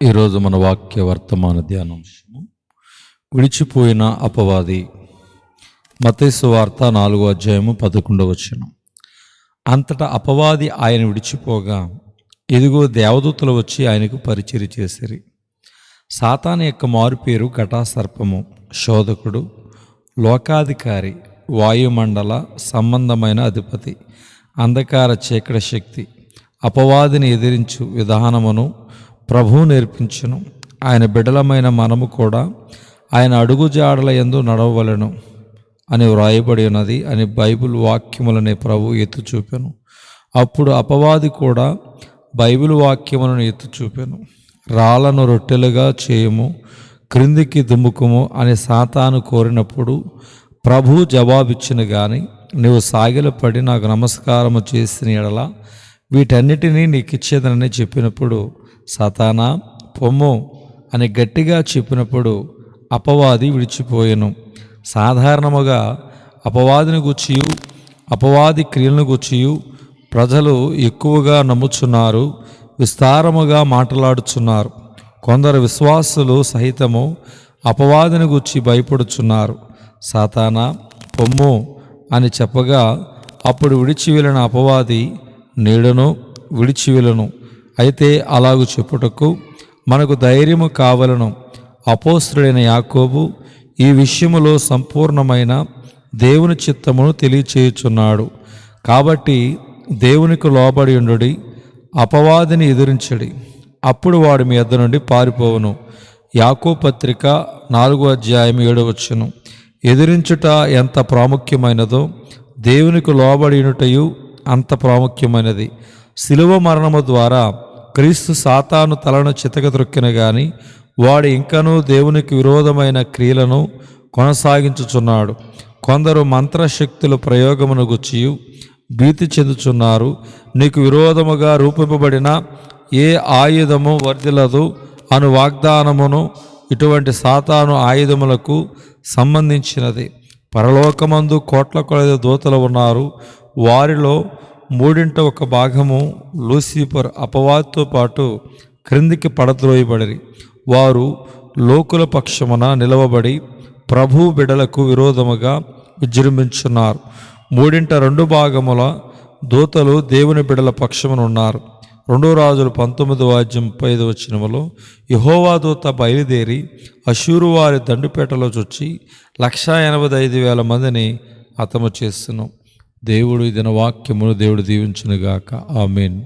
ఈరోజు మన వాక్య వర్తమాన ధ్యానాంశము విడిచిపోయిన అపవాది. మత్తయి సువార్త 4:11. అంతటా అపవాది ఆయన విడిచిపోగా ఇదిగో దేవదూతలు వచ్చి ఆయనకు పరిచర్య చేసిరి. సాతాను యొక్క మారుపేరు ఘటాసర్పము, శోధకుడు, లోకాధికారి, వాయుమండల సంబంధమైన అధిపతి, అంధకార చీకటి శక్తి. అపవాదిని ఎదిరించు విధానమును ప్రభువు నేర్పించును. ఆయన బిడ్డలమైన మనము కూడా ఆయన అడుగుజాడల యందు నడవవలెను అని వ్రాయబడి ఉన్నది అని బైబిల్ వాక్యములనే ప్రభు ఎత్తు చూపెను. అప్పుడు అపవాది కూడా బైబిల్ వాక్యములను ఎత్తు చూపెను. రాళ్లను రొట్టెలుగా చేయము, క్రిందికి దుమ్ముకుము అని సాతాను కోరినప్పుడు ప్రభు జవాబిచ్చిన గాని, నీవు సాగిలపడి నాకు నమస్కారము చేసిన ఎడల వీటన్నిటినీ నీకిచ్చేదనని చెప్పినప్పుడు, సాతానా పొమ్ము అని గట్టిగా చెప్పినప్పుడు అపవాది విడిచిపోయెను. సాధారణముగా అపవాదిని గూర్చియు అపవాది క్రియలను గూర్చియు ప్రజలు ఎక్కువగా నమ్ముచున్నారు, విస్తారముగా మాట్లాడుచున్నారు. కొందరు విశ్వాసులు సహితము అపవాదిని గూర్చి భయపడుచున్నారు. సాతానా పొమ్ము అని చెప్పగా అప్పుడు విడిచి వెళ్ళిన అపవాది నీడను విడిచి వెళ్ళను. అయితే అలాగు చెప్పుటకు మనకు ధైర్యము కావలను. అపోస్తలుడైన యాకోబు ఈ విషయములో సంపూర్ణమైన దేవుని చిత్తమును తెలియచేయుచున్నాడు. కాబట్టి దేవునికి లోబడి ఉండుడి, అపవాదిని ఎదిరించడి, అప్పుడు వాడు మీ యొద్ద నుండి పారిపోవును. యాకోబు పత్రిక 4:7. ఎదిరించుట ఎంత ప్రాముఖ్యమైనదో దేవునికి లోబడి ఉండుటయు అంత ప్రాముఖ్యమైనది. శిలువ మరణము ద్వారా క్రీస్తు సాతాను తలను చితకద్రొక్కిన గాని వాడు ఇంకనూ దేవునికి విరోధమైన క్రియలను కొనసాగించుచున్నాడు. కొందరు మంత్రశక్తుల ప్రయోగమును గుచ్చియు భీతి చెందుచున్నారు. నీకు విరోధముగా రూపింపబడిన ఏ ఆయుధము వర్ధిల్లదు అను వాగ్దానమును ఇటువంటి సాతాను ఆయుధములకు సంబంధించినది. పరలోకమందు కోట్ల కొలది దూతలు ఉన్నారు. వారిలో 1/3 లూసిఫర్ అపవాదితో పాటు క్రిందికి పడద్రోయబడిరి. వారు లోకుల పక్షమున నిలవబడి ప్రభు బిడలకు విరోధముగా విజృంభించున్నారు. 3/2 దూతలు దేవుని బిడల పక్షమున ఉన్నారు. 2 రాజులు 19:35 యెహోవా దూత బయలుదేరి అష్షూరు వారి దండుపేటలో చొచ్చి 185,000 మందిని హతము చేస్తును. దేవుడు ఇదిన వాక్యమును దేవుడు దీవించునుగాక. ఆమేన్.